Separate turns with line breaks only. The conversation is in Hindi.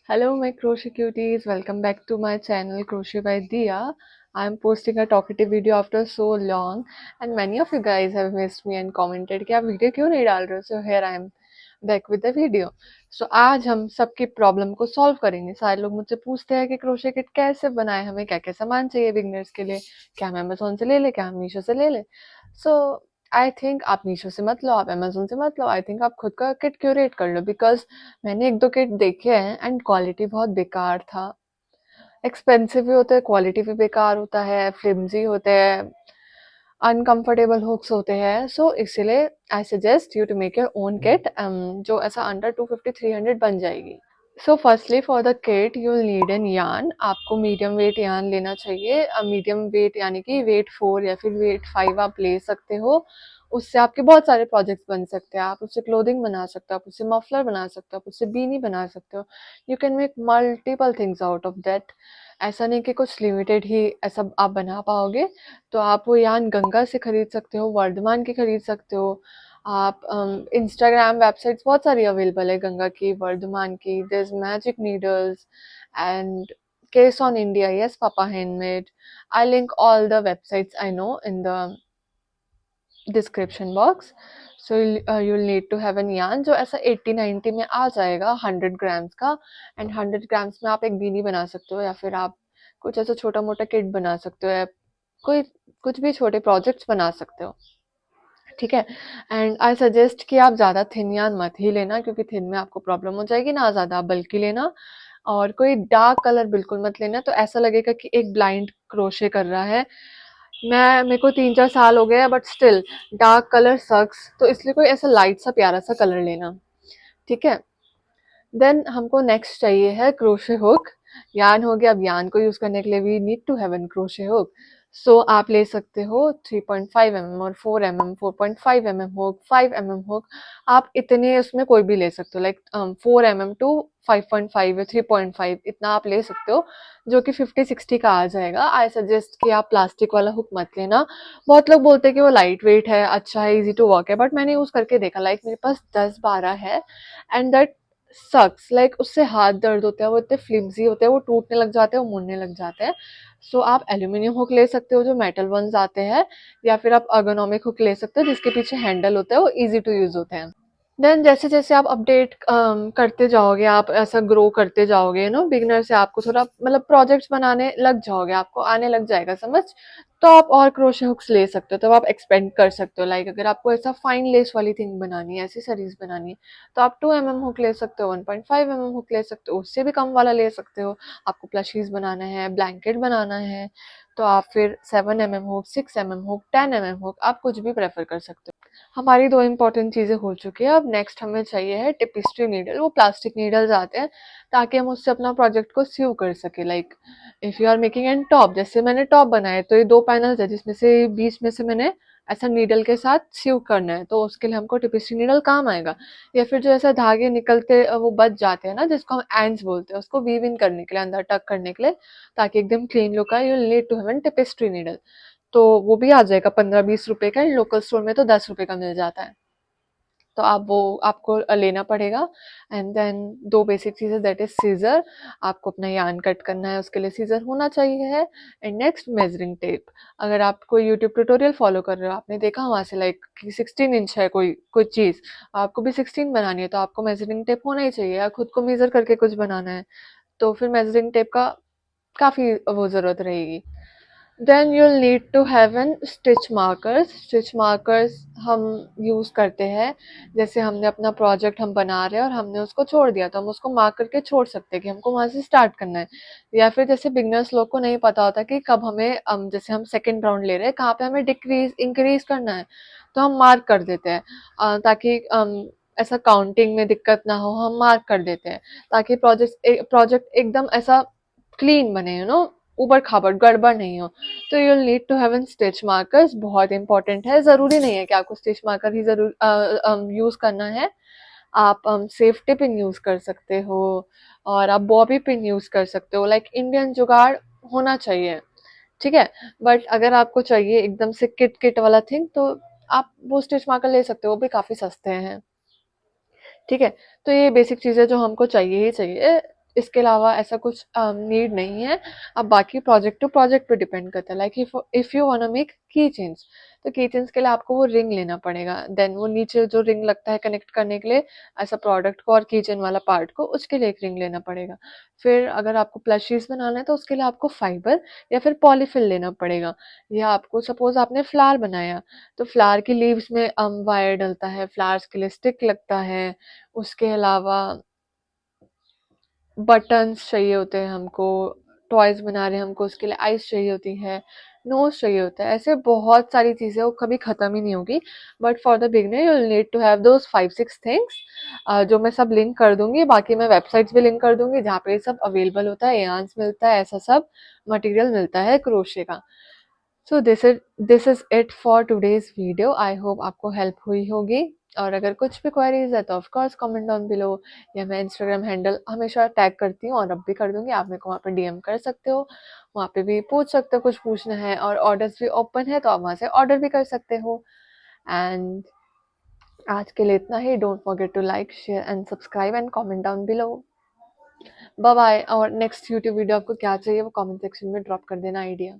Hello, my crochet cuties. Welcome back to my channel Crochet by Dia. I'm posting a talkative video after so long, and many of you guys have missed me and commented कि आप वीडियो क्यों नहीं डाल रहे हो. So here I am back with the video. So आज हम सबकी प्रॉब्लम को सॉल्व करेंगे. सारे लोग मुझसे पूछते हैं कि क्रोशे किट कैसे बनाए, हमें क्या क्या सामान चाहिए बिगनर्स के लिए, क्या हम अमेजोन से ले लें, क्या हम मीशो से ले लें. सो आई थिंक आप मीशो से मत लो, आप अमेजोन से मत लो. आई थिंक आप खुद का किट क्यूरेट कर लो, बिकॉज मैंने एक दो किट देखे हैं एंड क्वालिटी बहुत बेकार था. एक्सपेंसिव भी होते हैं, क्वालिटी भी बेकार होता है, फ्लिम्जी होते हैं, अनकंफर्टेबल हुक्स होते हैं. सो इसीलिए I suggest you to make your own kit जो ऐसा अंडर 250-300 बन जाएगी. So firstly for the kit you will need an yarn. आपको मीडियम वेट यार्न लेना चाहिए. मीडियम वेट यानी कि वेट 4 या फिर वेट 5 आप ले सकते हो. उससे आपके बहुत सारे प्रोजेक्ट्स बन सकते हैं. आप उससे क्लोथिंग बना सकते हो, आप उससे मफलर बना सकते हो, आप उससे बीनी बना सकते हो. You can make multiple things out of that. ऐसा नहीं कि कुछ लिमिटेड ही ऐसा आप बना पाओगे. तो आप वो यार्न गंगा से खरीद सकते हो, वर्धमान की खरीद सकते हो. आप इंस्टाग्राम वेबसाइट्स बहुत सारी अवेलेबल है गंगा की, वर्धमान की. There is magic needles and case on India. Yes, papa handmade. I link all the websites I know in the description box. So you'll need to have an yarn जो ऐसा 80-90 में आ जाएगा, 100 ग्राम्स का. एंड 100 ग्राम्स में आप एक बीनी बना सकते हो, या फिर आप कुछ ऐसा छोटा मोटा किट बना सकते हो, या कोई कुछ भी छोटे प्रोजेक्ट्स बना सकते हो. ठीक है. एंड आई सजेस्ट कि आप ज़्यादा थिन यार्न मत ही लेना, क्योंकि थिन में आपको प्रॉब्लम हो जाएगी. ना ज़्यादा बल्कि लेना, और कोई डार्क कलर बिल्कुल मत लेना. तो ऐसा लगेगा कि एक ब्लाइंड क्रोशे कर रहा है. मेरे को 3-4 साल हो गए, बट स्टिल डार्क कलर सक्स. तो इसलिए कोई ऐसा लाइट सा प्यारा सा कलर लेना. ठीक है. देन हमको नेक्स्ट चाहिए है क्रोशे हुक. यार्न हो गया. अब यार्न को यूज करने के लिए we need to have an crochet hook. So आप ले सकते हो 3.5 mm और 4 mm, 4.5 mm hook, 5 mm hook. आप इतने उसमें कोई भी ले सकते हो, लाइक 4 mm टू 5.5 या 3.5 इतना आप ले सकते हो, जो कि 50-60 का आ जाएगा. आई सजेस्ट कि आप प्लास्टिक वाला हुक मत लेना. बहुत लोग बोलते हैं कि वो लाइट वेट है, अच्छा है, इजी टू वर्क है, बट मैंने यूज करके देखा, लाइक मेरे पास 10-12 है एंड दैट सक्स. लाइक उससे हाथ दर्द होता है, वो इतने फ्लिम्सी होते हैं, वो टूटने लग जाते हैं, वो मुड़ने लग जाते हैं. सो आप एल्यूमिनियम हुक ले सकते हो जो मेटल वंस आते हैं, या फिर आप अर्गोनॉमिक हुक ले सकते हो जिसके पीछे हैंडल होता है, वो इजी टू यूज होते हैं. देन जैसे जैसे आप अपडेट करते जाओगे, आप ऐसा ग्रो करते जाओगे, बिगिनर से आपको थोड़ा मतलब प्रोजेक्ट्स बनाने लग जाओगे, आपको आने लग जाएगा समझ. तो आप और क्रोशे हुक्स ले सकते हो, तो आप एक्सपेंड कर सकते हो. लाइक अगर आपको ऐसा फाइन लेस वाली थिंग बनानी है, ऐसी सरीज बनानी है, तो आप 2 mm हुक ले सकते हो, 1.5 mm हुक ले सकते हो, उससे भी कम वाला ले सकते हो. आपको प्लशीज बनाना है, ब्लैंकेट बनाना है, तो आप फिर 7 mm hook, 6 mm hook, 10 mm hook, आप कुछ भी प्रेफर कर सकते हो. हमारी दो इंपॉर्टेंट चीज़ें हो चुकी है. अब नेक्स्ट हमें चाहिए है टिपिस्ट्री नीडल. वो प्लास्टिक नीडल्स आते हैं ताकि हम उससे अपना प्रोजेक्ट को सीव कर सके. Like if you are making an top, जैसे मैंने टॉप बनाया, तो ये 2 पैनल्स है जिसमें से बीच में से मैंने ऐसा नीडल के साथ सीव करना है, तो उसके लिए हमको टिपिस्ट्री नीडल काम आएगा. या फिर जो ऐसा धागे निकलते वो बच जाते हैं ना, जिसको हम एंड्स बोलते हैं, उसको वीव इन करने के लिए, अंदर टक करने के लिए, ताकि एकदम क्लीन लुक आए, you need to have an tapestry needle. तो वो भी आ जाएगा 15-20 रुपए का. लोकल स्टोर में तो 10 रुपए का मिल जाता है. तो आप वो आपको लेना पड़ेगा. एंड देन दो बेसिक चीज़ें, दैट इज सीजर. आपको अपना यार्न कट करना है, उसके लिए सीजर होना चाहिए है. And next measuring tape. अगर आप कोई यूट्यूब ट्यूटोरियल फॉलो कर रहे हो, आपने देखा वहाँ से लाइक कि 16 इंच है कोई चीज़, आपको भी 16 बनानी है, तो आपको मेजरिंग टेप होना ही चाहिए. या खुद को मेजर करके कुछ बनाना है, तो फिर मेजरिंग टेप का काफ़ी वो ज़रूरत रहेगी. Then you'll need to have an stitch markers. Stitch markers हम यूज़ करते हैं, जैसे हमने अपना प्रोजेक्ट हम बना रहे हैं और हमने उसको छोड़ दिया, तो हम उसको मार्क करके छोड़ सकते हैं कि हमको वहाँ से स्टार्ट करना है. या फिर जैसे बिगनर्स लोग को नहीं पता होता कि कब हमें जैसे हम सेकेंड राउंड ले रहे हैं, कहाँ पे हमें डिक्रीज इंक्रीज करना है, तो हम मार्क कर देते हैं. ताकि ऐसा काउंटिंग में दिक्कत ना हो, हम मार्क कर देते हैं, ताकि प्रोजेक्ट एकदम ऐसा क्लीन बने, ऊबड़ खाबड़ गड़बड़ नहीं हो. तो you will need to have an stitch markers. बहुत इंपॉर्टेंट है. ज़रूरी नहीं है कि आपको स्टिच मार्कर ही ज़रूर यूज़ करना है. आप सेफ्टी पिन यूज़ कर सकते हो, और आप बॉबी पिन यूज़ कर सकते हो. लाइक इंडियन जुगाड़ होना चाहिए. ठीक है. बट अगर आपको चाहिए एकदम से किट किट वाला थिंग, तो आप वो स्टिच मार्कर ले सकते हो, वो भी काफ़ी सस्ते हैं. ठीक है. तो ये बेसिक चीज़ें जो हमको चाहिए ही चाहिए. इसके अलावा ऐसा कुछ नीड नहीं है। अब बाकी प्रोजेक्ट टू प्रोजेक्ट पे डिपेंड करता है। Like if you want to make key chains, तो की चेन्स के लिए आपको वो रिंग लेना पड़ेगा, देन वो नीचे जो रिंग लगता है कनेक्ट करने के लिए ऐसा प्रोडक्ट को और की चेन वाला पार्ट को, उसके लिए एक रिंग लेना पड़ेगा। फिर अगर आपको प्लशीज बनाना है तो उसके लिए आपको फाइबर या फिर पॉलीफिल लेना पड़ेगा। या आपको सपोज आपने फ्लावर बनाया, तो फ्लावर की लीव्स में वायर डलता है, फ्लावर्स के लिए स्टिक लगता है, उसके अलावा बटन्स चाहिए होते हैं हमको, टॉयज बना रहे हैं हमको उसके लिए आइस चाहिए होती है, नोज चाहिए होता है, ऐसे बहुत सारी चीजें वो कभी खत्म ही नहीं होगी। But for the beginner you will need to have those 5-6 things, जो मैं सब लिंक कर दूंगी। बाकी मैं वेबसाइट्स भी लिंक कर दूंगी जहाँ पे ये सब अवेलेबल होता है, एयांस मिलता है, ऐसा सब मटेरियल मिलता है क्रोशे का। So this is it for today's video. I hope आपको हेल्प हुई होगी। और अगर कुछ भी क्वेरीज है तो of course comment down below, या मैं इंस्टाग्राम हैंडल हमेशा टैग करती हूँ और अब भी कर दूंगी, आप मेरे को वहाँ पे डीएम कर सकते हो, वहाँ पे भी पूछ सकते हो कुछ पूछना है। और ऑर्डर्स भी ओपन है तो आप वहाँ से ऑर्डर भी कर सकते हो। एंड आज के लिए इतना ही। Don't forget to like share and subscribe and comment down below. Bye bye. और नेक्स्ट यूट्यूब वीडियो आपको क्या चाहिए वो कमेंट सेक्शन में ड्रॉप कर देना आइडिया।